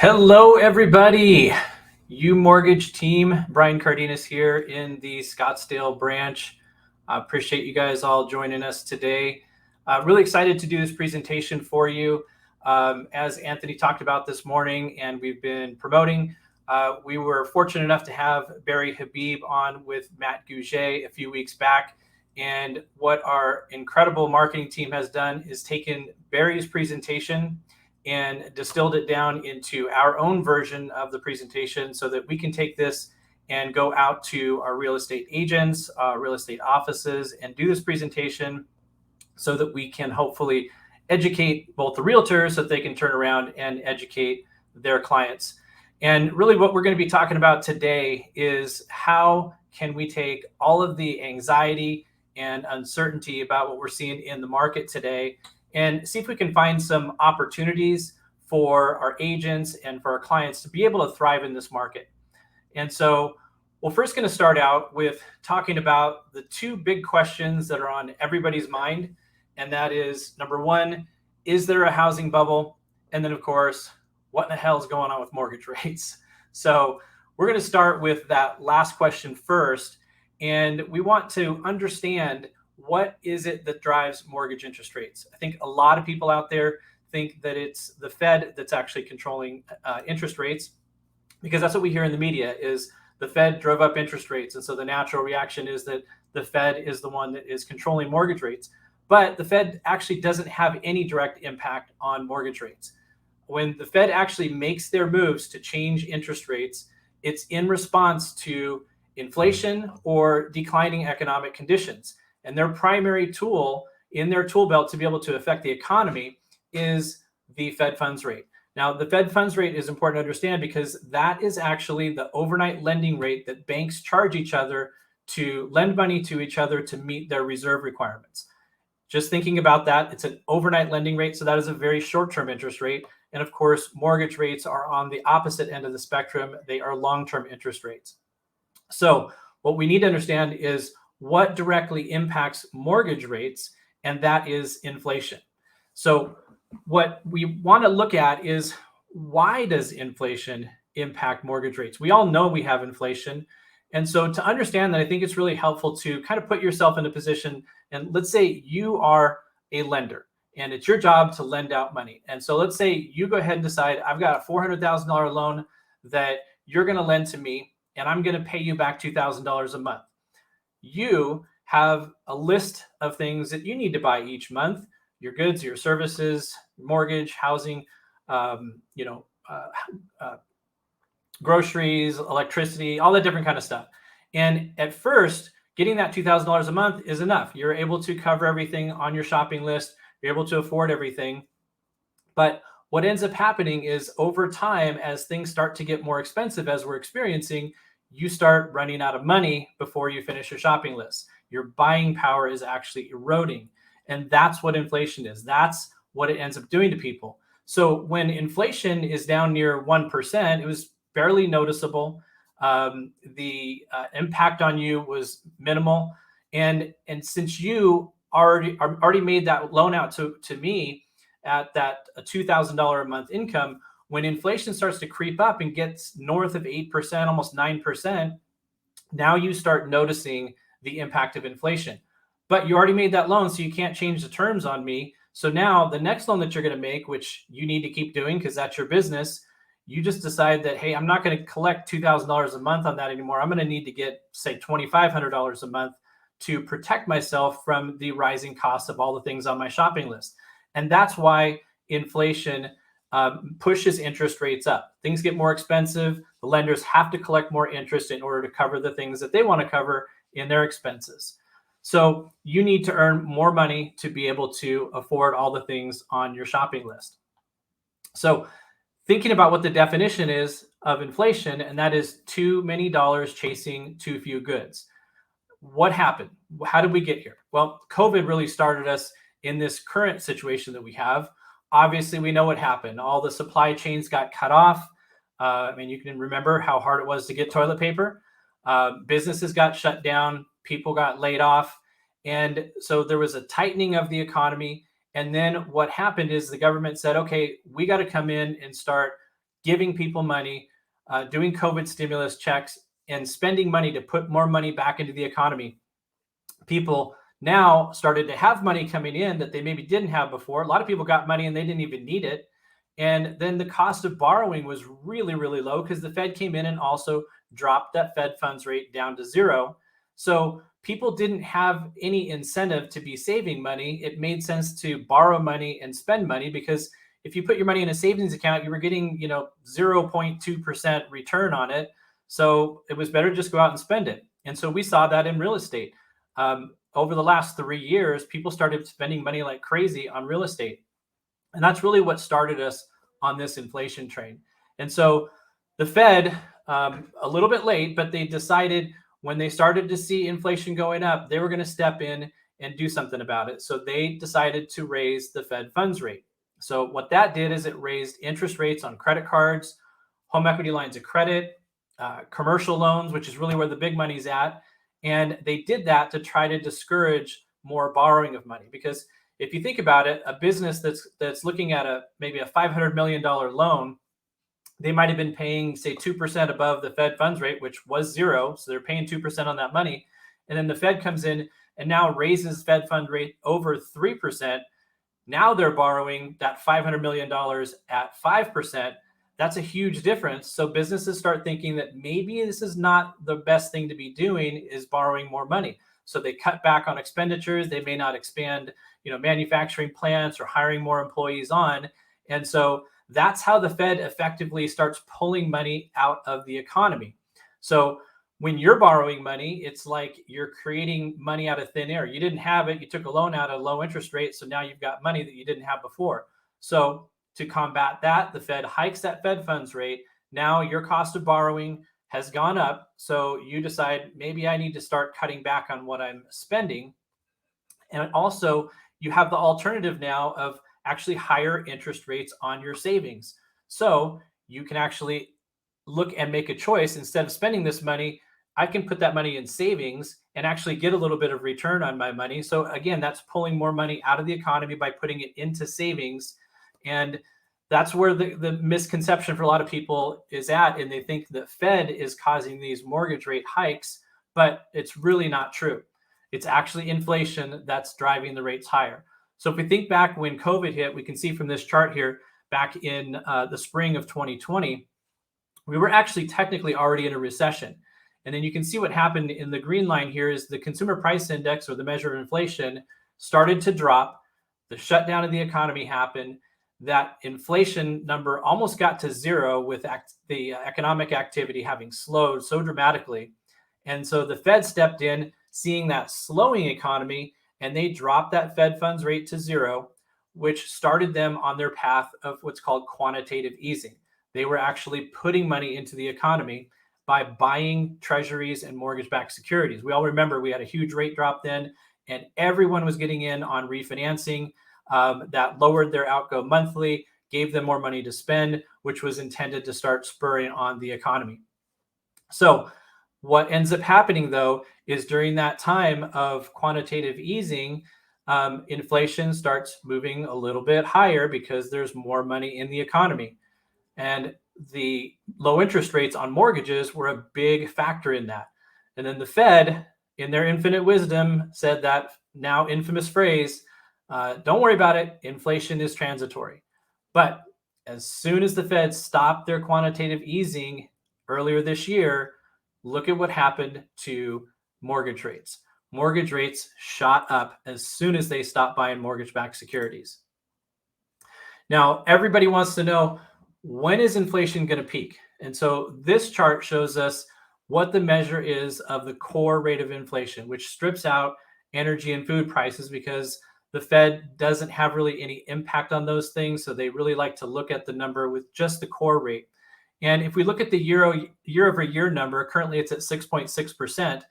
Hello, everybody. UMortgage team, Brian Cardenas here in the Scottsdale branch. I appreciate you guys all joining us today. Really excited to do this presentation for you. As Anthony talked about this morning and we've been promoting, we were fortunate enough to have Barry Habib on with Matt Gouget a few weeks back. And what our incredible marketing team has done is taken Barry's presentation and distilled it down into our own version of the presentation so that we can take this and go out to our real estate agents, real estate offices, and do this presentation so that we can hopefully educate both the realtors so that they can turn around and educate their clients. And really what we're going to be talking about today is how can we take all of the anxiety and uncertainty about what we're seeing in the market today and see if we can find some opportunities for our agents and for our clients to be able to thrive in this market. And so we're first going to start out with talking about the two big questions that are on everybody's mind. And that is, number one, is there a housing bubble? And then, of course, what in the hell is going on with mortgage rates? So we're going to start with that last question first. And we want to understand, what is it that drives mortgage interest rates? I think a lot of people out there think that it's the Fed that's actually controlling interest rates, because that's what we hear in the media is the Fed drove up interest rates. And so the natural reaction is that the Fed is the one that is controlling mortgage rates. But the Fed actually doesn't have any direct impact on mortgage rates. When the Fed actually makes their moves to change interest rates, it's in response to inflation or declining economic conditions. And their primary tool in their tool belt to be able to affect the economy is the Fed funds rate. Now, the Fed funds rate is important to understand because that is actually the overnight lending rate that banks charge each other to lend money to each other to meet their reserve requirements. Just thinking about that, it's an overnight lending rate. So that is a very short-term interest rate. And of course, mortgage rates are on the opposite end of the spectrum. They are long-term interest rates. So what we need to understand is what directly impacts mortgage rates, and that is inflation. So what we want to look at is, why does inflation impact mortgage rates? We all know we have inflation. And so to understand that, I think it's really helpful to kind of put yourself in a position, and let's say you are a lender and it's your job to lend out money. And so let's say you go ahead and decide, I've got a $400,000 loan that you're going to lend to me, and I'm going to pay you back $2,000 a month. You have a list of things that you need to buy each month: your goods, your services, mortgage, housing, groceries, electricity, all that different kind of stuff. And at first, getting that $2,000 a month is enough. You're able to cover everything on your shopping list. You're able to afford everything. But what ends up happening is, over time, as things start to get more expensive, as we're experiencing, you start running out of money before you finish your shopping list. Your buying power is actually eroding. And that's what inflation is. That's what it ends up doing to people. So when inflation is down near 1%, it was barely noticeable. The impact on you was minimal. And since you already made that loan out to me at that $2,000 a month income, when inflation starts to creep up and gets north of 8%, almost 9%, now you start noticing the impact of inflation. But you already made that loan, so you can't change the terms on me. So now the next loan that you're going to make, which you need to keep doing because that's your business, you just decide that, hey, I'm not going to collect $2,000 a month on that anymore. I'm going to need to get, say, $2,500 a month to protect myself from the rising cost of all the things on my shopping list. And that's why inflation pushes interest rates up. Things get more expensive. The lenders have to collect more interest in order to cover the things that they want to cover in their expenses. So you need to earn more money to be able to afford all the things on your shopping list. So thinking about what the definition is of inflation, and that is too many dollars chasing too few goods. What happened? How did we get here? Well, COVID really started us in this current situation that we have. Obviously, we know what happened. All the supply chains got cut off. You can remember how hard it was to get toilet paper. Businesses got shut down. People got laid off. And so there was a tightening of the economy. And then what happened is the government said, okay, we got to come in and start giving people money, doing COVID stimulus checks, and spending money to put more money back into the economy. People now started to have money coming in that they maybe didn't have before. A lot of people got money and they didn't even need it. And then the cost of borrowing was really, really low because the Fed came in and also dropped that Fed funds rate down to zero. So people didn't have any incentive to be saving money. It made sense to borrow money and spend money, because if you put your money in a savings account, you were getting, 0.2% return on it. So it was better to just go out and spend it. And so we saw that in real estate. Over the last 3 years, people started spending money like crazy on real estate. And that's really what started us on this inflation train. And so the Fed, a little bit late, but they decided when they started to see inflation going up, they were going to step in and do something about it. So they decided to raise the Fed funds rate. So what that did is it raised interest rates on credit cards, home equity lines of credit, commercial loans, which is really where the big money's at. And they did that to try to discourage more borrowing of money. Because if you think about it, a business that's looking at maybe a $500 million loan, they might have been paying, say, 2% above the Fed funds rate, which was zero. So they're paying 2% on that money. And then the Fed comes in and now raises Fed fund rate over 3%. Now they're borrowing that $500 million at 5%. That's a huge difference. So businesses start thinking that maybe this is not the best thing to be doing, is borrowing more money. So they cut back on expenditures. They may not expand, manufacturing plants or hiring more employees on. And so that's how the Fed effectively starts pulling money out of the economy. So when you're borrowing money, it's like you're creating money out of thin air. You didn't have it. You took a loan out at a low interest rate. So now you've got money that you didn't have before. So to combat that, the Fed hikes that Fed funds rate. Now your cost of borrowing has gone up. So you decide, maybe I need to start cutting back on what I'm spending. And also you have the alternative now of actually higher interest rates on your savings. So you can actually look and make a choice. Instead of spending this money, I can put that money in savings and actually get a little bit of return on my money. So again, that's pulling more money out of the economy by putting it into savings. And that's where the misconception for a lot of people is at. And they think the Fed is causing these mortgage rate hikes, but it's really not true. It's actually inflation that's driving the rates higher. So if we think back when COVID hit, we can see from this chart here, back in the spring of 2020, we were actually technically already in a recession. And then you can see what happened in the green line here is the consumer price index, or the measure of inflation, started to drop. The shutdown of the economy happened. That inflation number almost got to zero, with the economic activity having slowed so dramatically. And so the Fed stepped in, seeing that slowing economy, and they dropped that Fed funds rate to zero, which started them on their path of what's called quantitative easing. They were actually putting money into the economy by buying treasuries and mortgage-backed securities. We all remember we had a huge rate drop then, and everyone was getting in on refinancing. That lowered their outgo monthly, gave them more money to spend, which was intended to start spurring on the economy. So what ends up happening, though, is during that time of quantitative easing, inflation starts moving a little bit higher because there's more money in the economy. And the low interest rates on mortgages were a big factor in that. And then the Fed, in their infinite wisdom, said that now infamous phrase, don't worry about it, inflation is transitory. But as soon as the Fed stopped their quantitative easing earlier this year, look at what happened to mortgage rates. Mortgage rates shot up as soon as they stopped buying mortgage-backed securities. Now, everybody wants to know, when is inflation going to peak? And so this chart shows us what the measure is of the core rate of inflation, which strips out energy and food prices, because the Fed doesn't have really any impact on those things. So they really like to look at the number with just the core rate. And if we look at the year-over-year number, currently it's at 6.6%.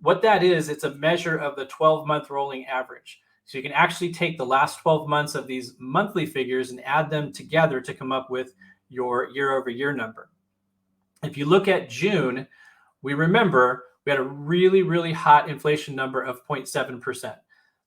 What that is, it's a measure of the 12-month rolling average. So you can actually take the last 12 months of these monthly figures and add them together to come up with your year-over-year number. If you look at June, we remember we had a really, really hot inflation number of 0.7%.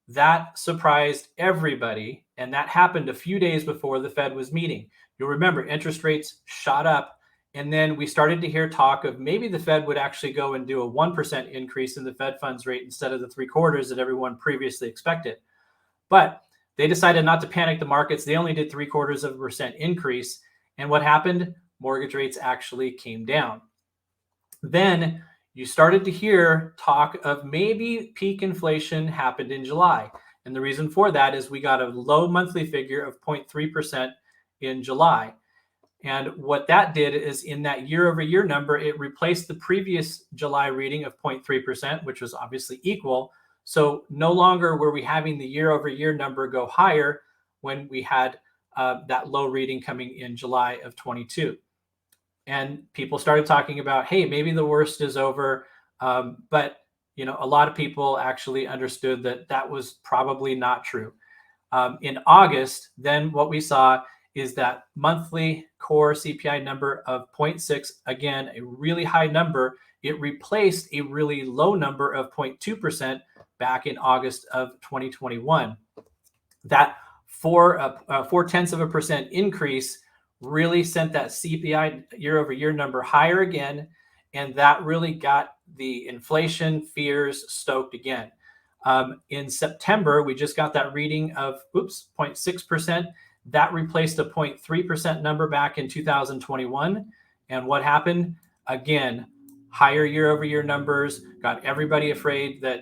That surprised everybody, and that happened a few days before the Fed was meeting. you'll remember interest rates shot up. And then we started to hear talk of maybe the Fed would actually go and do a 1% increase in the Fed funds rate instead of the 3/4 that everyone previously expected. But they decided not to panic the markets. They only did 0.75% increase. And what happened? Mortgage rates actually came down. Then you started to hear talk of maybe peak inflation happened in July. And the reason for that is we got a low monthly figure of 0.3% in July. And what that did is in that year over year number, it replaced the previous July reading of 0.3%, which was obviously equal. So no longer were we having the year over year number go higher when we had that low reading coming in July of 22. And people started talking about, hey, maybe the worst is over. But a lot of people actually understood that that was probably not true. In August, then what we saw is that monthly core CPI number of 0.6, again, a really high number. It replaced a really low number of 0.2% back in August of 2021. That 0.4% increase really sent that CPI year over year number higher again. And that really got the inflation fears stoked again. In September, we just got that reading of 0.6%. That replaced a 0.3% number back in 2021. And what happened? Again, higher year over year numbers got everybody afraid that,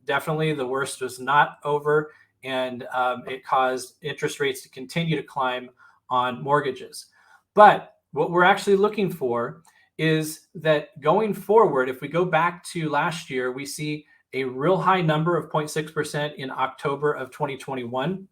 definitely the worst was not over. And it caused interest rates to continue to climb on mortgages. But what we're actually looking for is that going forward, if we go back to last year, we see a real high number of 0.6% in October of 2021.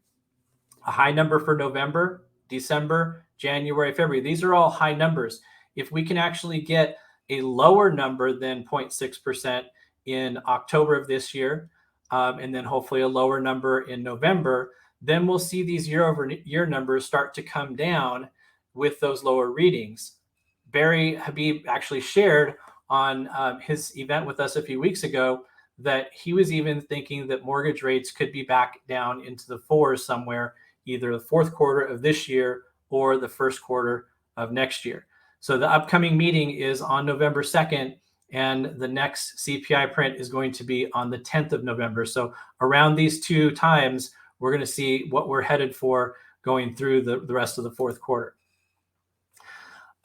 A high number for November, December, January, February. These are all high numbers. If we can actually get a lower number than 0.6% in October of this year, and then hopefully a lower number in November, then we'll see these year over year numbers start to come down with those lower readings. Barry Habib actually shared on his event with us a few weeks ago that he was even thinking that mortgage rates could be back down into the 4s somewhere, either the fourth quarter of this year or the first quarter of next year. So the upcoming meeting is on November 2nd, and the next CPI print is going to be on the 10th of November. So around these two times, we're going to see what we're headed for going through the rest of the fourth quarter.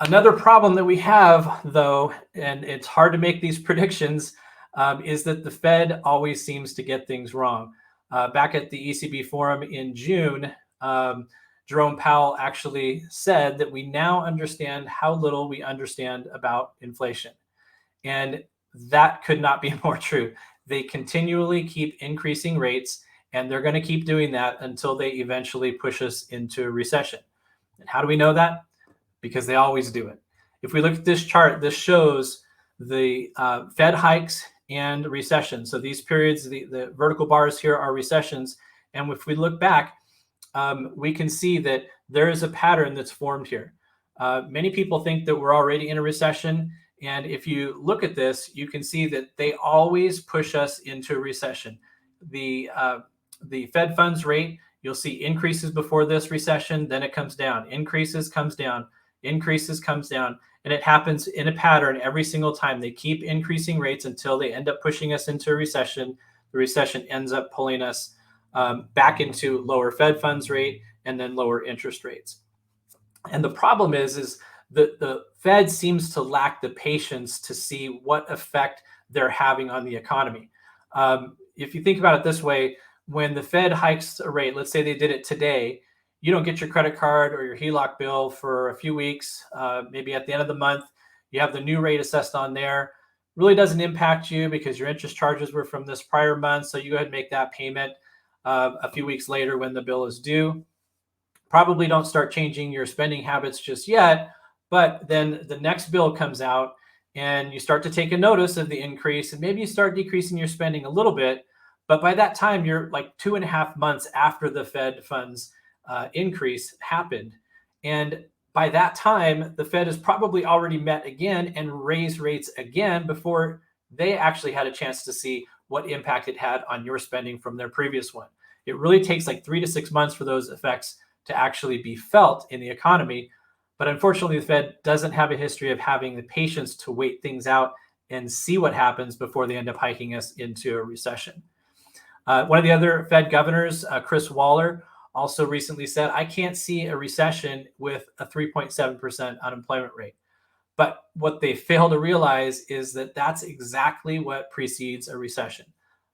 Another problem that we have, though, and it's hard to make these predictions, is that the Fed always seems to get things wrong. Back at the ECB forum in June, Jerome Powell actually said that we now understand how little we understand about inflation. And that could not be more true. They continually keep increasing rates, and they're going to keep doing that until they eventually push us into a recession. And how do we know that? Because they always do it. If we look at this chart, this shows the Fed hikes and recession. So these periods, the vertical bars here are recessions. And if we look back, we can see that there is a pattern that's formed here. Many people think that we're already in a recession. And if you look at this, you can see that they always push us into a recession. The Fed funds rate, you'll see increases before this recession, then it comes down, increases, comes down, increases, comes down. And it happens in a pattern every single time. They keep increasing rates until they end up pushing us into a recession. The recession ends up pulling us back into lower Fed funds rate and then lower interest rates. And the problem is that the Fed seems to lack the patience to see what effect they're having on the economy. If you think about it this way, when the Fed hikes a rate, let's say they did it today, you don't get your credit card or your HELOC bill for a few weeks. Maybe at the end of the month, you have the new rate assessed on there. Really doesn't impact you because your interest charges were from this prior month. So you go ahead and make that payment a few weeks later when the bill is due. Probably don't start changing your spending habits just yet, but then the next bill comes out and you start to take a notice of the increase, and maybe you start decreasing your spending a little bit. But by that time, you're like 2.5 months after the Fed funds increase happened. And by that time, the Fed has probably already met again and raised rates again before they actually had a chance to see what impact it had on your spending from their previous one. It really takes like 3 to 6 months for those effects to actually be felt in the economy. But unfortunately, the Fed doesn't have a history of having the patience to wait things out and see what happens before they end up hiking us into a recession. One of the other Fed governors, Chris Waller, also recently said, I can't see a recession with a 3.7% unemployment rate. But what they fail to realize is that that's exactly what precedes a recession,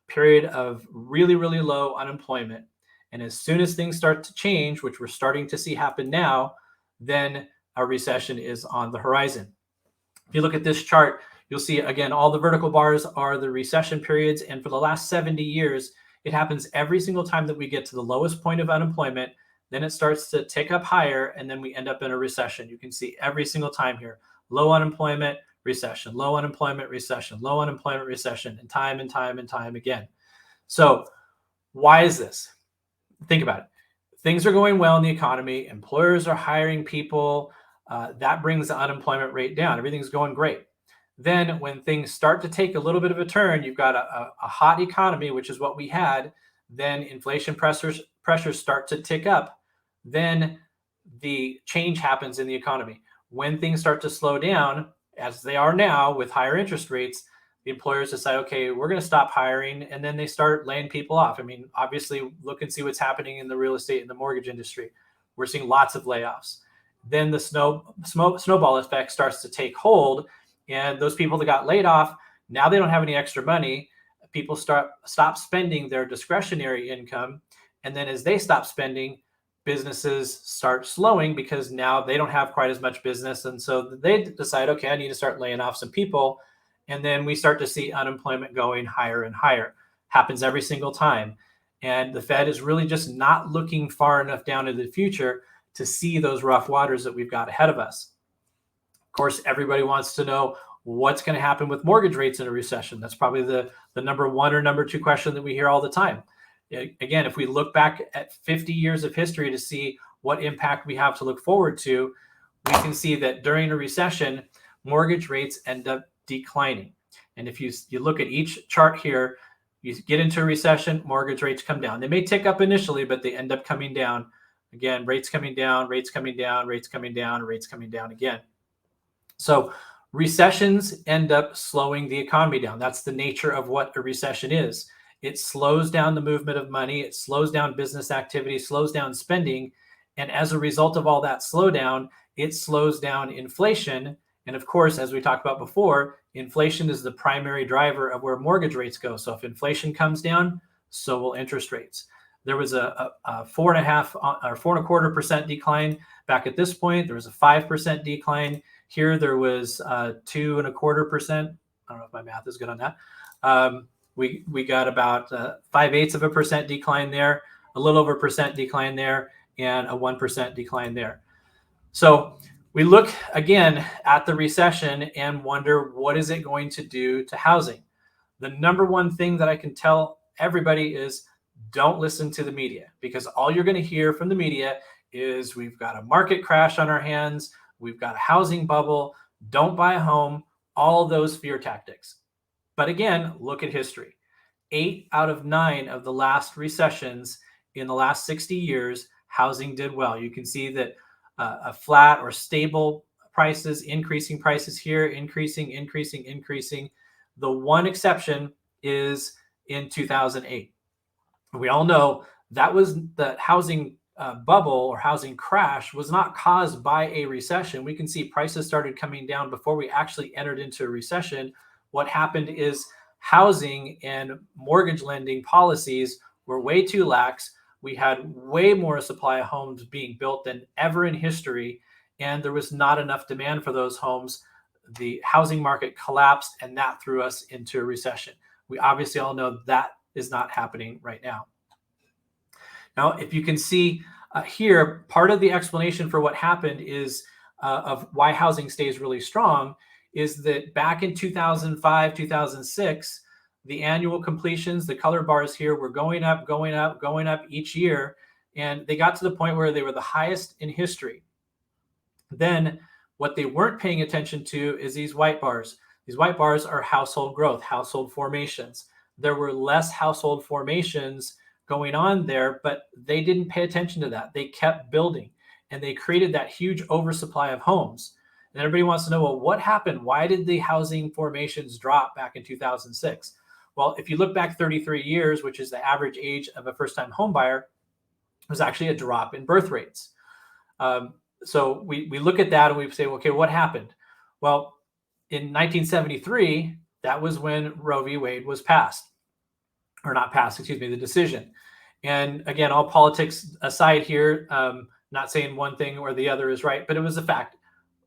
a period of really, really low unemployment. And as soon as things start to change, which we're starting to see happen now, then a recession is on the horizon. If you look at this chart, you'll see, again, all the vertical bars are the recession periods. And for the last 70 years, it happens every single time that we get to the lowest point of unemployment. Then it starts to tick up higher, and then we end up in a recession. You can see every single time here, low unemployment, recession, low unemployment, recession, low unemployment, recession, and time and time and time again. So why is this? Think about it. Things are going well in the economy. Employers are hiring people. That brings the unemployment rate down. Everything's going great. Then when things start to take a little bit of a turn, you've got a hot economy, which is what we had. Then inflation pressures start to tick up. Then the change happens in the economy. When things start to slow down, as they are now with higher interest rates, the employers decide, okay, we're going to stop hiring, and then they start laying people off. I mean, obviously, look and see what's happening in the real estate and the mortgage industry. We're seeing lots of layoffs. Then the snowball effect starts to take hold, and those people that got laid off, now they don't have any extra money. People stop spending their discretionary income, and then as they stop spending, businesses start slowing because now they don't have quite as much business, and so they decide, okay, I need to start laying off some people. And then we start to see unemployment going higher and higher. Happens every single time. And the Fed is really just not looking far enough down into the future to see those rough waters that we've got ahead of us. Of course, everybody wants to know what's going to happen with mortgage rates in a recession. That's probably the number one or number two question that we hear all the time. Again, if we look back at 50 years of history to see what impact we have to look forward to, we can see that during a recession, mortgage rates end up declining. And if you look at each chart here, you get into a recession, mortgage rates come down. They may tick up initially, but they end up coming down. Again, rates coming down, rates coming down, rates coming down, rates coming down again. So recessions end up slowing the economy down. That's the nature of what a recession is. It slows down the movement of money. It slows down business activity, slows down spending. And as a result of all that slowdown, it slows down inflation. And of course, as we talked about before, inflation is the primary driver of where mortgage rates go. So if inflation comes down, so will interest rates. There was a 4.5% or 4.25% decline back at this point. There was a 5% decline. Here there was 2.25%. I don't know if my math is good on that. We got about 0.5% decline there, a little over percent decline there, and a 1% decline there. So we look again at the recession and wonder, what is it going to do to housing? The number one thing that I can tell everybody is don't listen to the media, because all you're going to hear from the media is we've got a market crash on our hands, we've got a housing bubble, don't buy a home, all those fear tactics. But again, look at history. 8 out of 9 of the last recessions in the last 60 years, housing did well. You can see that a flat or stable prices, increasing prices here, increasing. The one exception is in 2008. We all know that was the housing bubble or housing crash was not caused by a recession. We can see prices started coming down before we actually entered into a recession. What happened is housing and mortgage lending policies were way too lax. We had way more supply of homes being built than ever in history, and there was not enough demand for those homes. The housing market collapsed, and that threw us into a recession. We obviously all know that is not happening right now. Now, if you can see here, part of the explanation for what happened is of why housing stays really strong is that back in 2005, 2006, the annual completions, the color bars here, were going up each year. And they got to the point where they were the highest in history. Then what they weren't paying attention to is these white bars. These white bars are household growth, household formations. There were less household formations going on there, but they didn't pay attention to that. They kept building. and they created that huge oversupply of homes. And everybody wants to know, well, what happened? Why did the housing formations drop back in 2006? Well, if you look back 33 years, which is the average age of a first-time home buyer, it was actually a drop in birth rates. So we look at that and we say, okay, what happened? Well, in 1973, that was when Roe v. Wade was passed, or not passed, excuse me, the decision. And again, all politics aside here, not saying one thing or the other is right, but it was a fact.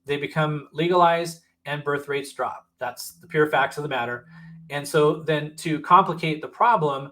They become legalized and birth rates drop. That's the pure facts of the matter. And so then to complicate the problem,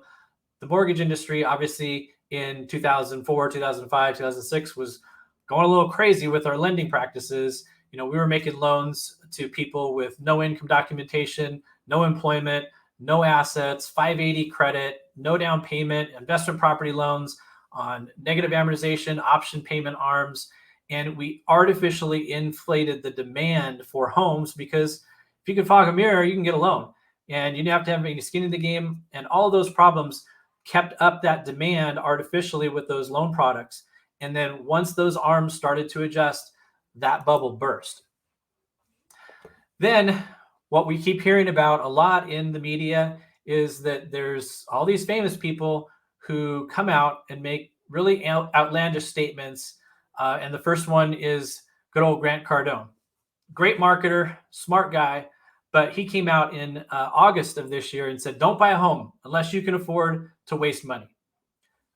the mortgage industry, obviously in 2004, 2005, 2006 was going a little crazy with our lending practices. We were making loans to people with no income documentation, no employment, no assets, 580 credit, no down payment, investment property loans on negative amortization, option payment arms. And we artificially inflated the demand for homes because if you can fog a mirror, you can get a loan. And you didn't have to have any skin in the game. And all of those problems kept up that demand artificially with those loan products. And then once those arms started to adjust, that bubble burst. Then what we keep hearing about a lot in the media is that there's all these famous people who come out and make really outlandish statements. And the first one is good old Grant Cardone. Great marketer, smart guy. But he came out in August of this year and said, don't buy a home unless you can afford to waste money.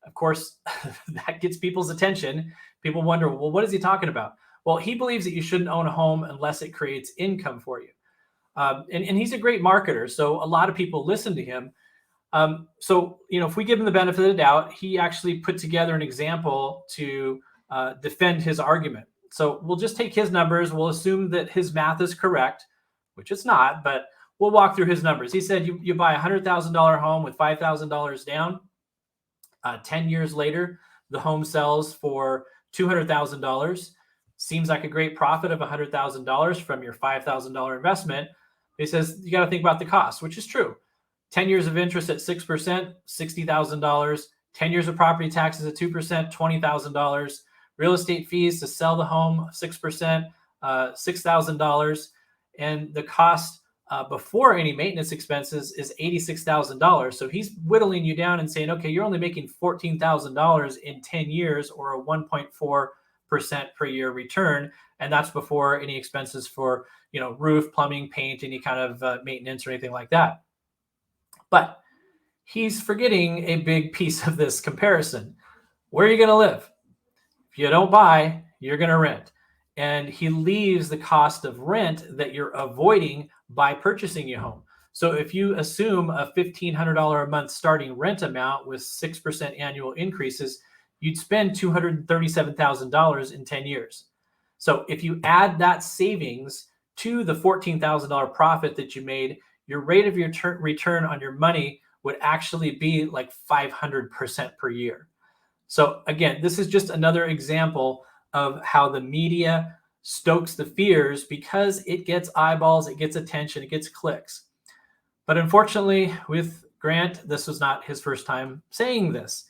Of course, that gets people's attention. People wonder, well, what is he talking about? Well, he believes that you shouldn't own a home unless it creates income for you. And he's a great marketer. So a lot of people listen to him. So, if we give him the benefit of the doubt, he actually put together an example to defend his argument. So we'll just take his numbers. We'll assume that his math is correct, which it's not, but we'll walk through his numbers. He said you buy a $100,000 home with $5,000 down. 10 years later, the home sells for $200,000. Seems like a great profit of $100,000 from your $5,000 investment. He says you got to think about the cost, which is true. 10 years of interest at 6%, $60,000. 10 years of property taxes at 2%, $20,000. Real estate fees to sell the home, 6%, $6,000. And the cost before any maintenance expenses is $86,000. So he's whittling you down and saying, okay, you're only making $14,000 in 10 years or a 1.4% per year return. And that's before any expenses for, roof, plumbing, paint, any kind of maintenance or anything like that. But he's forgetting a big piece of this comparison. Where are you going to live? If you don't buy, you're going to rent. And he leaves the cost of rent that you're avoiding by purchasing your home. So if you assume a $1,500 a month starting rent amount with 6% annual increases, you'd spend $237,000 in 10 years. So if you add that savings to the $14,000 profit that you made, your rate of your return on your money would actually be like 500% per year. So again, this is just another example of how the media stokes the fears because it gets eyeballs, it gets attention, it gets clicks. But unfortunately, with Grant, this was not his first time saying this.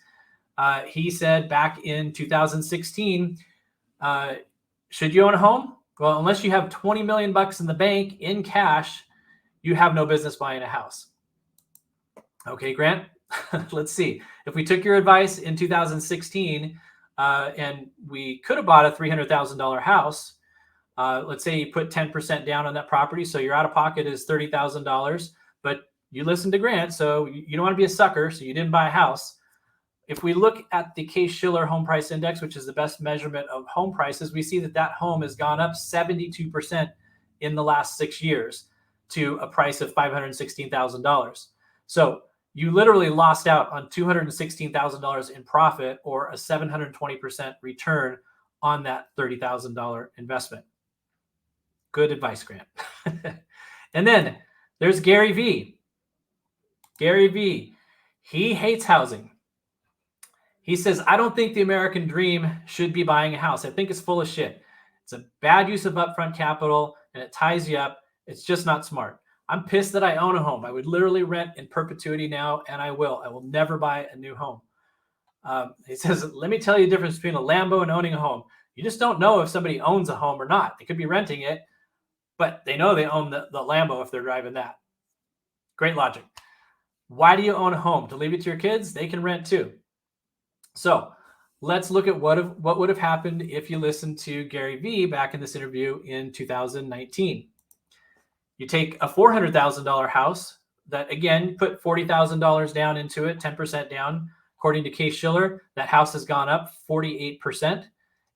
He said back in 2016, should you own a home? Well, unless you have 20 million bucks in the bank in cash, you have no business buying a house. Okay, Grant, let's see. If we took your advice in 2016 and we could have bought a $300,000 house, let's say you put 10% down on that property, so your out of pocket is $30,000, but you listened to Grant, so you don't want to be a sucker, so you didn't buy a house. If we look at the Case-Shiller Home Price Index, which is the best measurement of home prices, we see that home has gone up 72% in the last 6 years to a price of $516,000. So you literally lost out on $216,000 in profit or a 720% return on that $30,000 investment. Good advice, Grant. And then there's Gary V. Gary V. He hates housing. He says, I don't think the American dream should be buying a house. I think it's full of shit. It's a bad use of upfront capital and it ties you up. It's just not smart. I'm pissed that I own a home. I would literally rent in perpetuity now, and I will. I will never buy a new home. He says, let me tell you the difference between a Lambo and owning a home. You just don't know if somebody owns a home or not. They could be renting it, but they know they own the Lambo if they're driving that. Great logic. Why do you own a home? To leave it to your kids? They can rent too. So let's look at what would have happened if you listened to Gary Vee back in this interview in 2019. You take a $400,000 house that, again, put $40,000 down into it, 10% down. According to Case Shiller, that house has gone up 48%,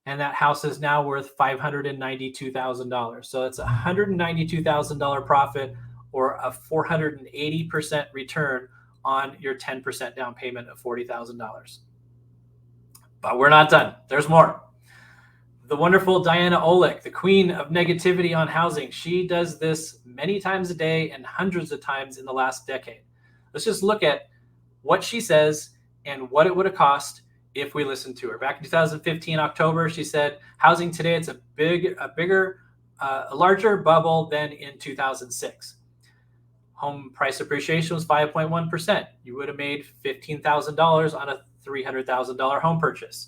and that house is now worth $592,000. So it's a $192,000 profit, or a 480% return on your 10% down payment of $40,000. But we're not done. There's more. The wonderful Diana Olick, the queen of negativity on housing, she does this many times a day and hundreds of times in the last decade. Let's just look at what she says and what it would have cost if we listened to her. Back in 2015, October, she said, housing today, it's a larger bubble than in 2006. Home price appreciation was 5.1%. You would have made $15,000 on a $300,000 home purchase.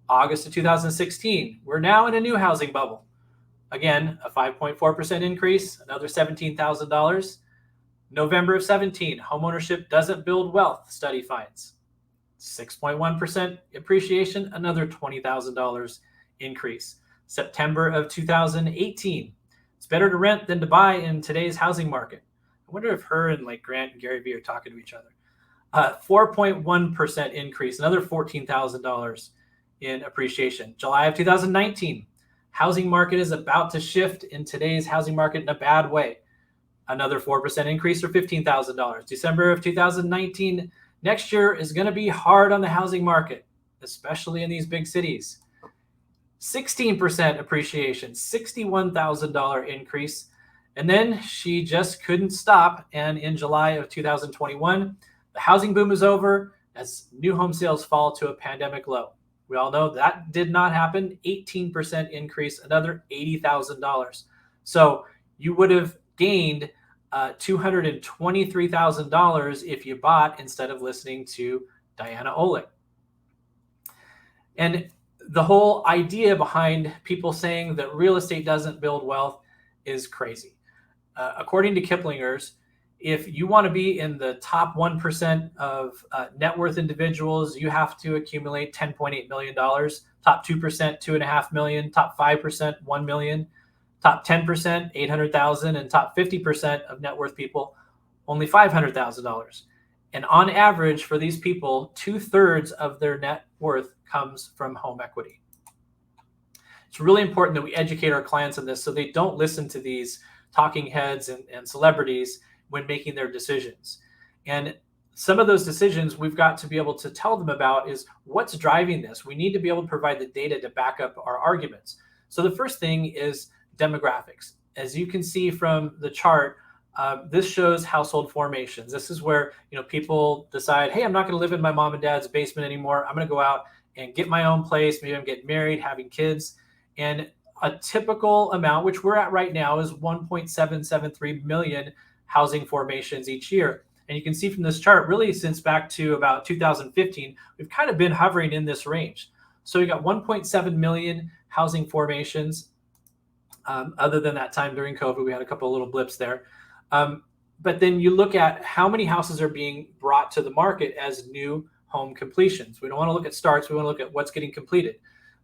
August of 2016, we're now in a new housing bubble. Again, a 5.4% increase, another $17,000. November of 17, homeownership doesn't build wealth, study finds. 6.1% appreciation, another $20,000 increase. September of 2018, it's better to rent than to buy in today's housing market. I wonder if her and Grant and Gary Vee are talking to each other. 4.1% increase, another $14,000 in appreciation. July of 2019, housing market is about to shift in today's housing market in a bad way. Another 4% increase, or $15,000. December of 2019, next year is going to be hard on the housing market, especially in these big cities. 16% appreciation, $61,000 increase. And then she just couldn't stop. And in July of 2021, the housing boom is over as new home sales fall to a pandemic low. We all know that did not happen. 18% increase, another $80,000. So you would have gained $223,000 if you bought instead of listening to Diana Olick. And the whole idea behind people saying that real estate doesn't build wealth is crazy. According to Kiplinger's, if you want to be in the top 1% of net worth individuals, you have to accumulate $10.8 million. Top 2%, $2.5 million. Top 5%, $1 million. Top 10%, $800,000. And top 50% of net worth people, only $500,000. And on average, for these people, 2/3 of their net worth comes from home equity. It's really important that we educate our clients on this so they don't listen to these talking heads and celebrities when making their decisions. And some of those decisions we've got to be able to tell them about is what's driving this. We need to be able to provide the data to back up our arguments. So the first thing is demographics. As you can see from the chart, this shows household formations. This is where people decide, hey, I'm not going to live in my mom and dad's basement anymore. I'm going to go out and get my own place. Maybe I'm getting married, having kids. And a typical amount, which we're at right now, is 1.773 million housing formations each year. And you can see from this chart, really since back to about 2015, we've kind of been hovering in this range. So we got 1.7 million housing formations. Other than that time during COVID, we had a couple of little blips there. But then you look at how many houses are being brought to the market as new home completions. We don't want to look at starts. We want to look at what's getting completed.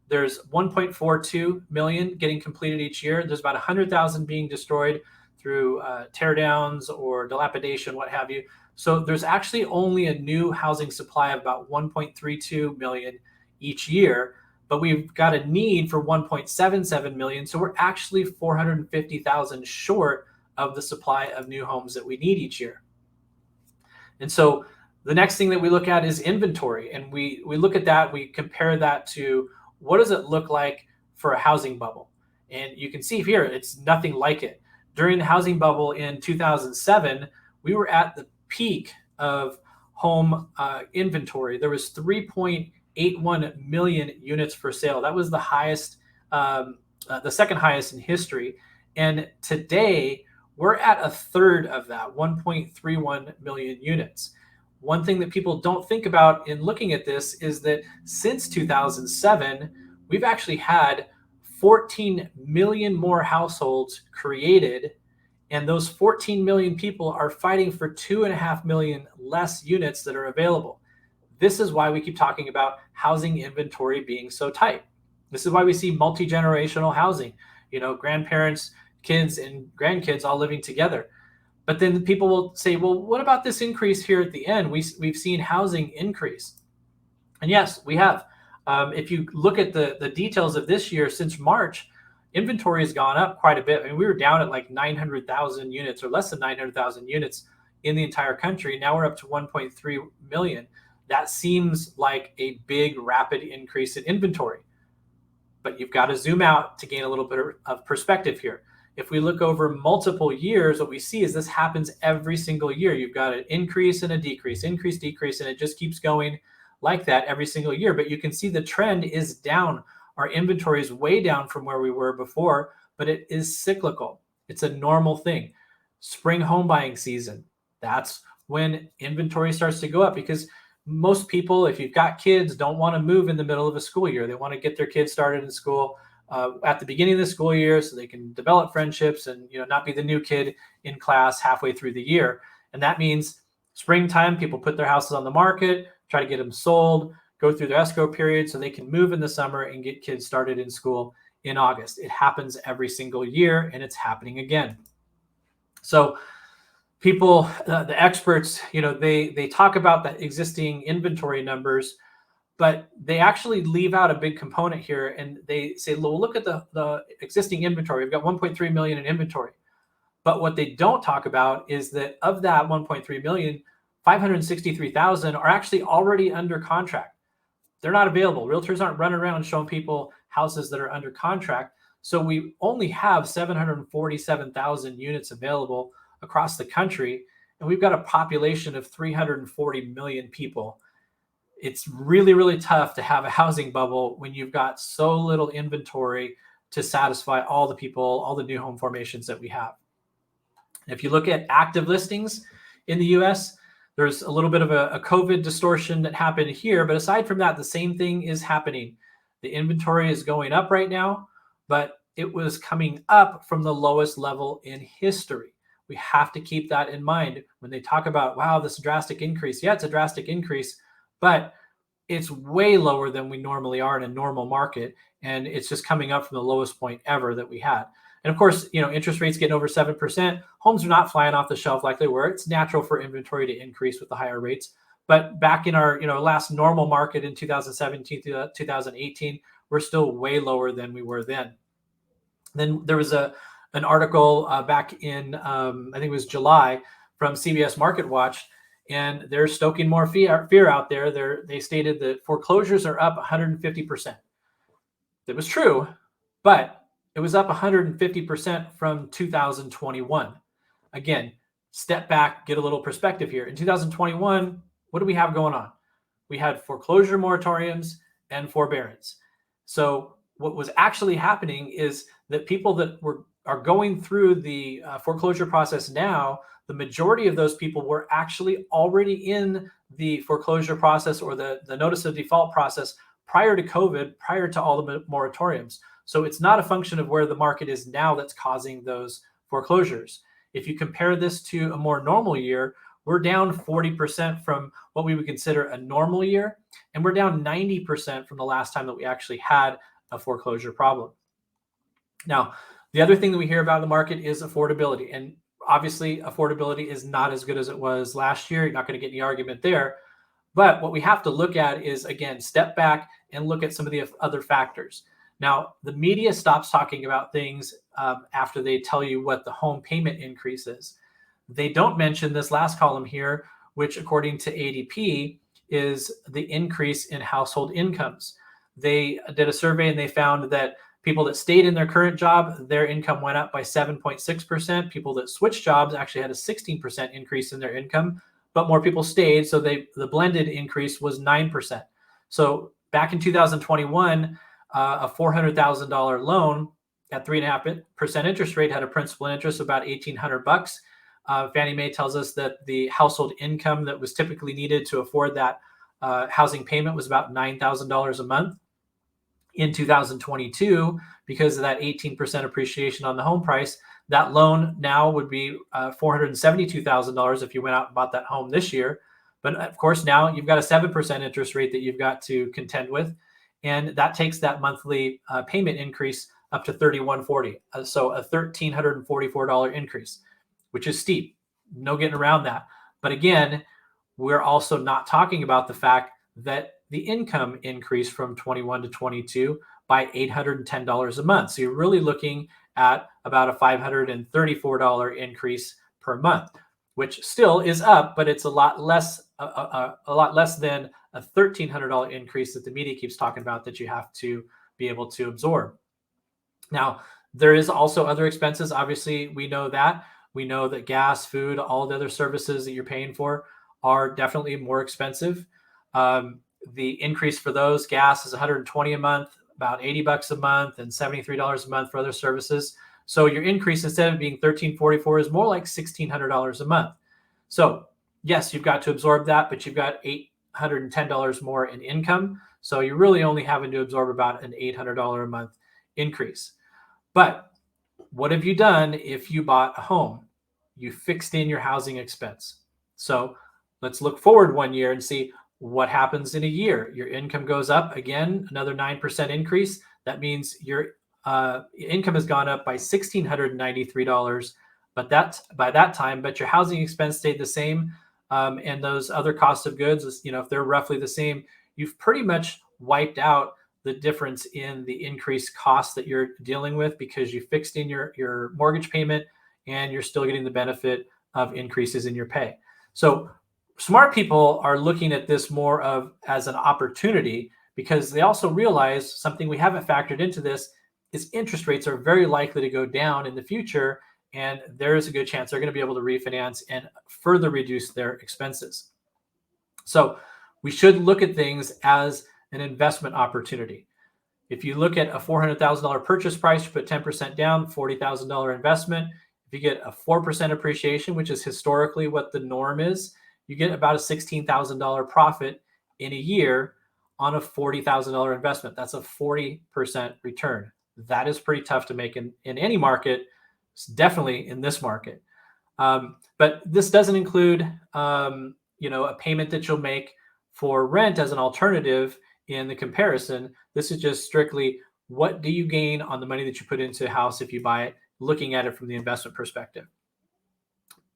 There's 1.42 million getting completed each year. There's about 100,000 being destroyed through teardowns or dilapidation, what have you. So there's actually only a new housing supply of about 1.32 million each year, but we've got a need for 1.77 million. So we're actually 450,000 short of the supply of new homes that we need each year. And so the next thing that we look at is inventory. And we look at that, we compare that to what does it look like for a housing bubble? And you can see here, it's nothing like it. During the housing bubble in 2007, we were at the peak of home inventory. There was 3.81 million units for sale. That was the highest, the second highest in history. And today, we're at a third of that, 1.31 million units. One thing that people don't think about in looking at this is that since 2007, we've actually had 14 million more households created, and those 14 million people are fighting for 2.5 million less units that are available. This is why we keep talking about housing inventory being so tight. This is why we see multi-generational housing, grandparents, kids, and grandkids all living together. But then people will say, well, what about this increase here at the end? We've seen housing increase. And yes, we have. If you look at the details of this year, since March, inventory has gone up quite a bit. I mean, we were down at like 900,000 units or less than 900,000 units in the entire country. Now we're up to 1.3 million. That seems like a big, rapid increase in inventory. But you've got to zoom out to gain a little bit of perspective here. If we look over multiple years, what we see is this happens every single year. You've got an increase and a decrease, increase, decrease, and it just keeps going like that every single year. But you can see the trend is down. Our inventory is way down from where we were before, but it is cyclical. It's a normal thing. Spring home buying season, that's when inventory starts to go up, because most people, if you've got kids, don't want to move in the middle of a school year. They want to get their kids started in school at the beginning of the school year so they can develop friendships and not be the new kid in class halfway through the year. And that means springtime, people put their houses on the market, try to get them sold, go through their escrow period so they can move in the summer and get kids started in school in August. It happens every single year, and it's happening again. So people, the experts, they talk about the existing inventory numbers, but they actually leave out a big component here, and they say, well, look at the existing inventory. We've got 1.3 million in inventory. But what they don't talk about is that of that 1.3 million, 563,000 are actually already under contract. They're not available. Realtors aren't running around showing people houses that are under contract. So we only have 747,000 units available across the country, and we've got a population of 340 million people. It's really, really tough to have a housing bubble when you've got so little inventory to satisfy all the people, all the new home formations that we have. If you look at active listings in the US, there's a little bit of a COVID distortion that happened here. But aside from that, the same thing is happening. The inventory is going up right now, but it was coming up from the lowest level in history. We have to keep that in mind when they talk about, wow, this drastic increase. Yeah, it's a drastic increase, but it's way lower than we normally are in a normal market. And it's just coming up from the lowest point ever that we had. And of course, interest rates getting over 7%, homes are not flying off the shelf like they were. It's natural for inventory to increase with the higher rates. But back in our last normal market in 2017 to 2018, we're still way lower than we were then. Then there was an article back in, I think it was July, from CBS Market Watch, and they're stoking more fear out there. They stated that foreclosures are up 150%. That was true, but it was up 150% from 2021. Again, step back, get a little perspective here. In 2021, what do we have going on? We had foreclosure moratoriums and forbearance. So what was actually happening is that people that are going through the foreclosure process now, the majority of those people were actually already in the foreclosure process or the notice of default process prior to COVID, prior to all the moratoriums. So it's not a function of where the market is now that's causing those foreclosures. If you compare this to a more normal year, we're down 40% from what we would consider a normal year, and we're down 90% from the last time that we actually had a foreclosure problem. Now, the other thing that we hear about in the market is affordability. And obviously, affordability is not as good as it was last year. You're not going to get any argument there. But what we have to look at is, again, step back and look at some of the other factors. Now, the media stops talking about things after they tell you what the home payment increase is. They don't mention this last column here, which according to ADP is the increase in household incomes. They did a survey and they found that people that stayed in their current job, their income went up by 7.6%. People that switched jobs actually had a 16% increase in their income, but more people stayed. So the blended increase was 9%. So back in 2021, a $400,000 loan at 3.5% interest rate had a principal and interest of about $1,800. Fannie Mae tells us that the household income that was typically needed to afford that housing payment was about $9,000 a month. In 2022, because of that 18% appreciation on the home price, that loan now would be $472,000 if you went out and bought that home this year. But of course, now you've got a 7% interest rate that you've got to contend with. And that takes that monthly payment increase up to $3,140. So a $1,344 increase, which is steep. No getting around that. But again, we're also not talking about the fact that the income increased from 21 to 22 by $810 a month. So you're really looking at about a $534 increase per month, which still is up, but it's a lot less than a $1,300 increase that the media keeps talking about that you have to be able to absorb. Now, there is also other expenses. Obviously, we know that. We know that gas, food, all the other services that you're paying for are definitely more expensive. The increase for those, gas is $120 a month, about $80 a month, and $73 a month for other services. So your increase, instead of being $1,344, is more like $1,600 a month. So yes, you've got to absorb that, but you've got $810 more in income. So you're really only having to absorb about an $800 a month increase. But what have you done if you bought a home? You fixed in your housing expense. So let's look forward 1 year and see what happens in a year. Your income goes up again, another 9% increase. That means your income has gone up by $1,693, but that's by that time. But your housing expense stayed the same, and those other costs of goods, if they're roughly the same, you've pretty much wiped out the difference in the increased costs that you're dealing with because you fixed in your mortgage payment and you're still getting the benefit of increases in your pay. So smart people are looking at this more as an opportunity because they also realize something we haven't factored into this is interest rates are very likely to go down in the future, and there is a good chance they're going to be able to refinance and further reduce their expenses. So we should look at things as an investment opportunity. If you look at a $400,000 purchase price, you put 10% down, $40,000 investment. If you get a 4% appreciation, which is historically what the norm is, you get about a $16,000 profit in a year on a $40,000 investment. That's a 40% return. That is pretty tough to make in any market, definitely in this market. But this doesn't include, a payment that you'll make for rent as an alternative in the comparison. This is just strictly what do you gain on the money that you put into a house if you buy it, looking at it from the investment perspective.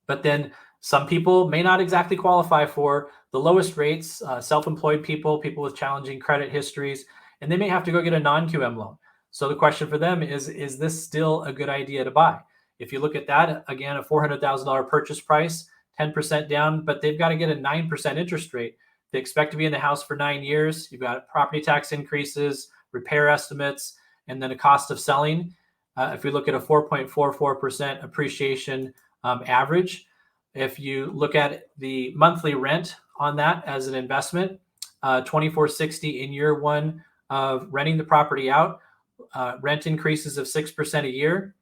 But then some people may not exactly qualify for the lowest rates, self-employed people with challenging credit histories, and they may have to go get a non-QM loan. So the question for them is this still a good idea to buy? If you look at that, again, a $400,000 purchase price, 10% down, but they've got to get a 9% interest rate. They expect to be in the house for 9 years. You've got property tax increases, repair estimates, and then a cost of selling. If we look at a 4.44% appreciation average, if you look at the monthly rent on that as an investment, $2,460 in year one of renting the property out, rent increases of 6% a year,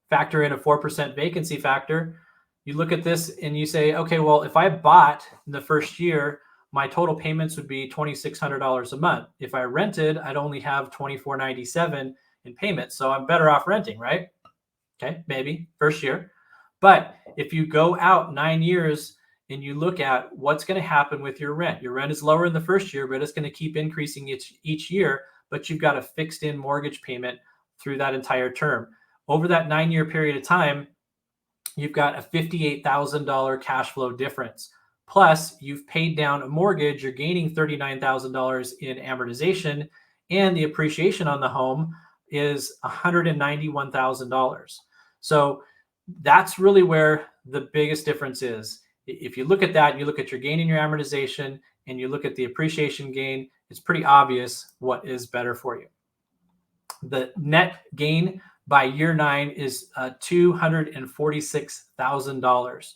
factor in a 4% vacancy factor. You look at this and you say, okay, well, if I bought in the first year, my total payments would be $2,600 a month. If I rented, I'd only have $2,497 in payments. So I'm better off renting, right? Okay, maybe first year. But if you go out 9 years and you look at what's going to happen with your rent is lower in the first year, but it's going to keep increasing each year, but you've got a fixed in mortgage payment through that entire term. Over that 9-year period of time, you've got a $58,000 cash flow difference. Plus, you've paid down a mortgage, you're gaining $39,000 in amortization, and the appreciation on the home is $191,000. So that's really where the biggest difference is. If you look at that, you look at your gain in your amortization, and you look at the appreciation gain, it's pretty obvious what is better for you. The net gain by year 9 is $246,000.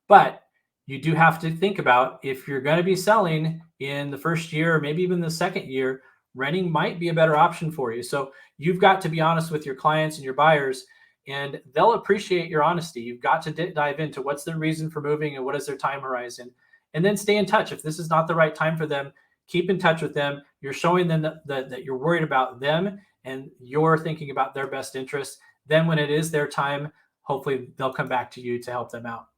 But you do have to think about if you're going to be selling in the first year or maybe even the second year, renting might be a better option for you. So you've got to be honest with your clients and your buyers, and they'll appreciate your honesty. You've got to dive into what's their reason for moving and what is their time horizon, and then stay in touch. If this is not the right time for them, keep in touch with them. You're showing them that you're worried about them and you're thinking about their best interests. Then when it is their time, hopefully they'll come back to you to help them out.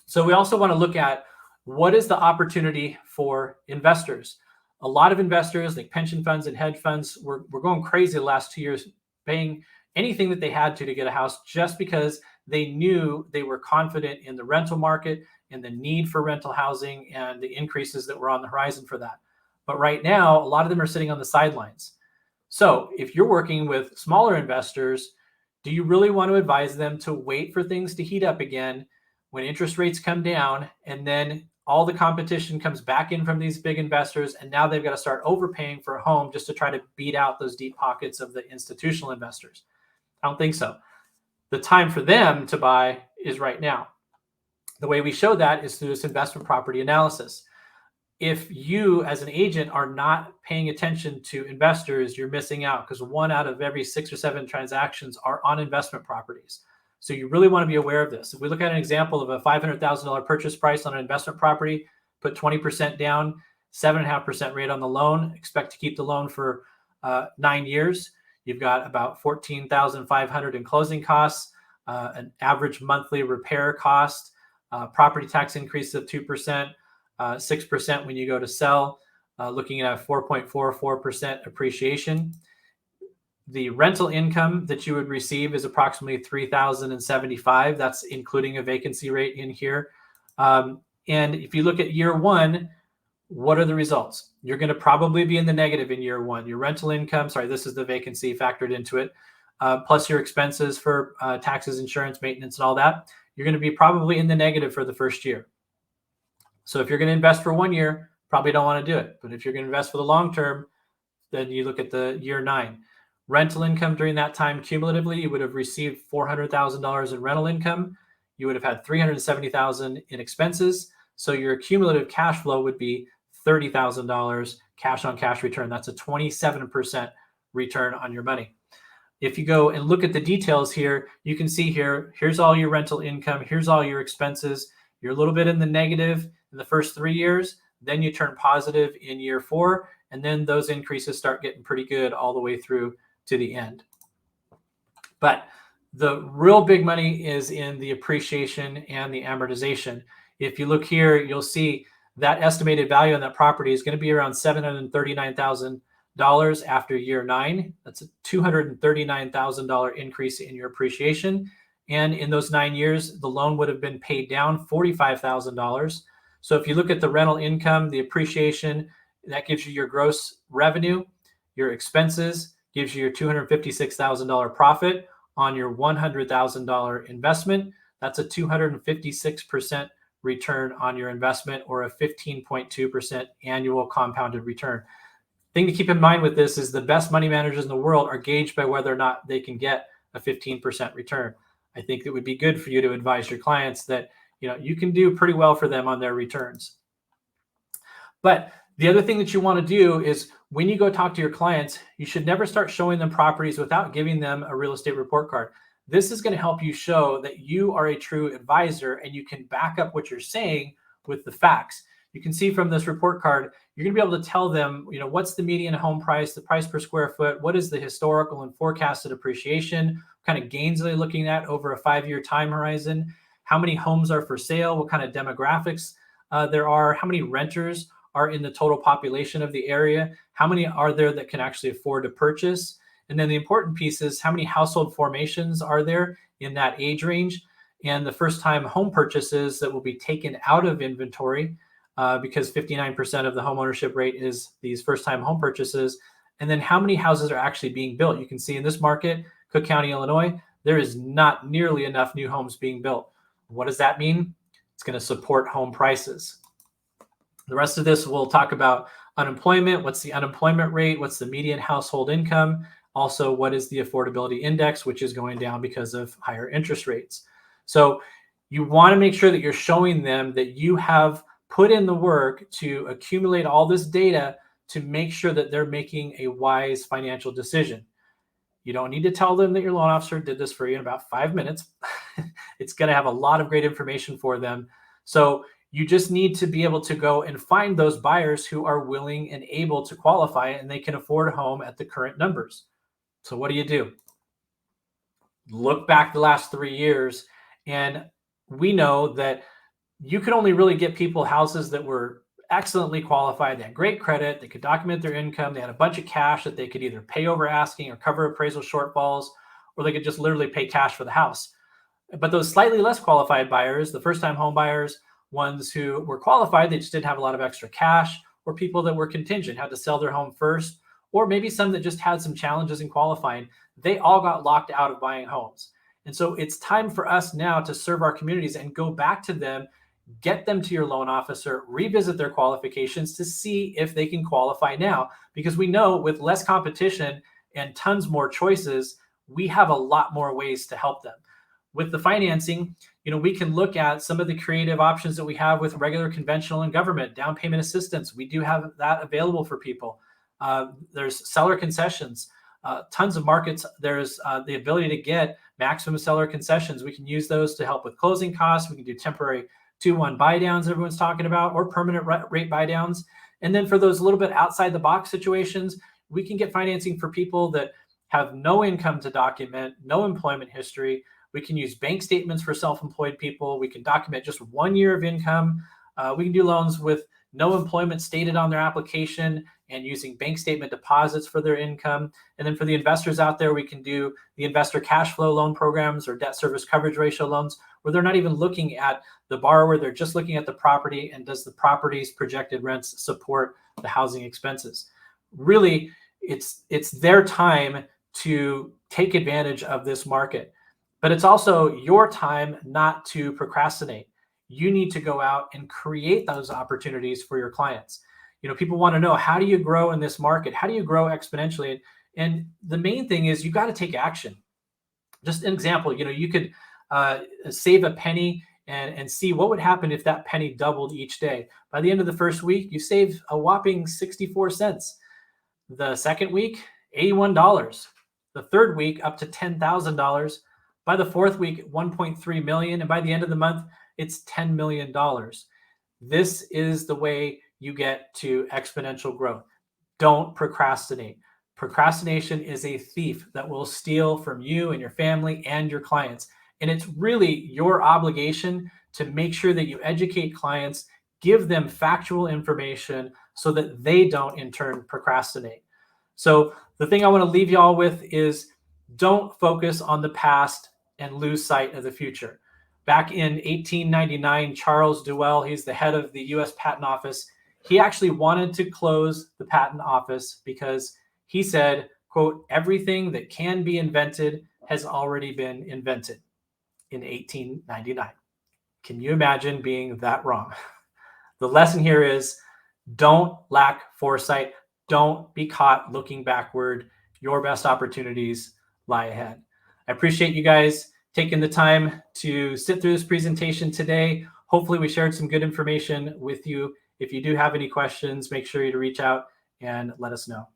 So we also want to look at what is the opportunity for investors. A lot of investors, like pension funds and hedge funds, were going crazy the last 2 years, paying anything that they had to get a house just because they knew they were confident in the rental market and the need for rental housing and the increases that were on the horizon for that. But right now, a lot of them are sitting on the sidelines. So if you're working with smaller investors, do you really want to advise them to wait for things to heat up again when interest rates come down, and then all the competition comes back in from these big investors, and now they've got to start overpaying for a home just to try to beat out those deep pockets of the institutional investors? I don't think so. The time for them to buy is right now. The way we show that is through this investment property analysis. If you as an agent are not paying attention to investors, you're missing out, because 1 out of every 6 or 7 transactions are on investment properties. So you really want to be aware of this. If we look at an example of a $500,000 purchase price on an investment property, put 20% down, 7.5% rate on the loan, expect to keep the loan for 9 years. You've got about $14,500 in closing costs, an average monthly repair cost, property tax increase of 2%, 6% when you go to sell, looking at a 4.44% appreciation. The rental income that you would receive is approximately $3,075. That's including a vacancy rate in here. And if you look at year 1, what are the results? You're going to probably be in the negative in year 1. Your rental income, this is the vacancy factored into it, plus your expenses for taxes, insurance, maintenance, and all that. You're going to be probably in the negative for the first year. So if you're going to invest for 1 year, probably don't want to do it. But if you're going to invest for the long term, then you look at the year 9. Rental income during that time, cumulatively, you would have received $400,000 in rental income. You would have had $370,000 in expenses. So your cumulative cash flow would be $30,000 cash on cash return. That's a 27% return on your money. If you go and look at the details here, you can see here's all your rental income. Here's all your expenses. You're a little bit in the negative in the first 3 years. Then you turn positive in year 4. And then those increases start getting pretty good all the way through to the end. But the real big money is in the appreciation and the amortization. If you look here, you'll see that estimated value on that property is going to be around $739,000 after year 9. That's a $239,000 increase in your appreciation. And in those 9 years, the loan would have been paid down $45,000. So if you look at the rental income, the appreciation, that gives you your gross revenue. Your expenses gives you your $256,000 profit on your $100,000 investment. That's a 256% return on your investment, or a 15.2% annual compounded return. Thing to keep in mind with this is the best money managers in the world are gauged by whether or not they can get a 15% return. I think it would be good for you to advise your clients that you can do pretty well for them on their returns. But the other thing that you want to do is, when you go talk to your clients, you should never start showing them properties without giving them a real estate report card. This is going to help you show that you are a true advisor and you can back up what you're saying with the facts. You can see from this report card, you're going to be able to tell them, what's the median home price, the price per square foot, what is the historical and forecasted appreciation, what kind of gains are they looking at over a 5-year time horizon, how many homes are for sale, what kind of demographics there are, how many renters are in the total population of the area, how many are there that can actually afford to purchase. And then the important piece is, how many household formations are there in that age range, and the first time home purchases that will be taken out of inventory, because 59% of the home ownership rate is these first time home purchases. And then how many houses are actually being built. You can see in this market, Cook County, Illinois, there is not nearly enough new homes being built. What does that mean? It's going to support home prices. The rest of this, we'll talk about unemployment. What's the unemployment rate? What's the median household income? Also, what is the affordability index, which is going down because of higher interest rates? So you want to make sure that you're showing them that you have put in the work to accumulate all this data to make sure that they're making a wise financial decision. You don't need to tell them that your loan officer did this for you in about 5 minutes. It's going to have a lot of great information for them. So You just need to be able to go and find those buyers who are willing and able to qualify and they can afford a home at the current numbers. So what do? Look back the last 3 years, and we know that you could only really get people houses that were excellently qualified. They had great credit. They could document their income. They had a bunch of cash that they could either pay over asking or cover appraisal shortfalls, or they could just literally pay cash for the house. But those slightly less qualified buyers, the first-time home buyers, ones who were qualified, they just didn't have a lot of extra cash, or people that were contingent, had to sell their home first, or maybe some that just had some challenges in qualifying, they all got locked out of buying homes. And so it's time for us now to serve our communities and go back to them, get them to your loan officer, revisit their qualifications to see if they can qualify now. Because we know with less competition and tons more choices, we have a lot more ways to help them. With the financing, we can look at some of the creative options that we have with regular, conventional, and government down payment assistance. We do have that available for people. There's seller concessions, tons of markets. There's the ability to get maximum seller concessions. We can use those to help with closing costs. We can do temporary 2-1 buy downs everyone's talking about, or permanent rate buy downs. And then for those a little bit outside the box situations, we can get financing for people that have no income to document, no employment history. We can use bank statements for self-employed people. We can document just 1 year of income. We can do loans with no employment stated on their application and using bank statement deposits for their income. And then for the investors out there, we can do the investor cash flow loan programs or debt service coverage ratio loans, where they're not even looking at the borrower. They're just looking at the property and does the property's projected rents support the housing expenses. Really, it's their time to take advantage of this market. But it's also your time not to procrastinate. You need to go out and create those opportunities for your clients. People want to know, how do you grow in this market? How do you grow exponentially? And the main thing is you got to take action. Just an example, you could save a penny and see what would happen if that penny doubled each day. By the end of the first week, you save a whopping 64 cents. The second week, $81. The third week, up to $10,000. By the fourth week, 1.3 million. And by the end of the month, it's $10 million. This is the way you get to exponential growth. Don't procrastinate. Procrastination is a thief that will steal from you and your family and your clients. And it's really your obligation to make sure that you educate clients, give them factual information so that they don't in turn procrastinate. So the thing I want to leave y'all with is, don't focus on the past and lose sight of the future. Back in 1899, Charles Duell, he's the head of the U.S. Patent Office, he actually wanted to close the patent office because he said, quote, "Everything that can be invented has already been invented," in 1899. Can you imagine being that wrong? The lesson here is, don't lack foresight. Don't be caught looking backward. Your best opportunities lie ahead. I appreciate you guys taking the time to sit through this presentation today. Hopefully we shared some good information with you. If you do have any questions, make sure you to reach out and let us know.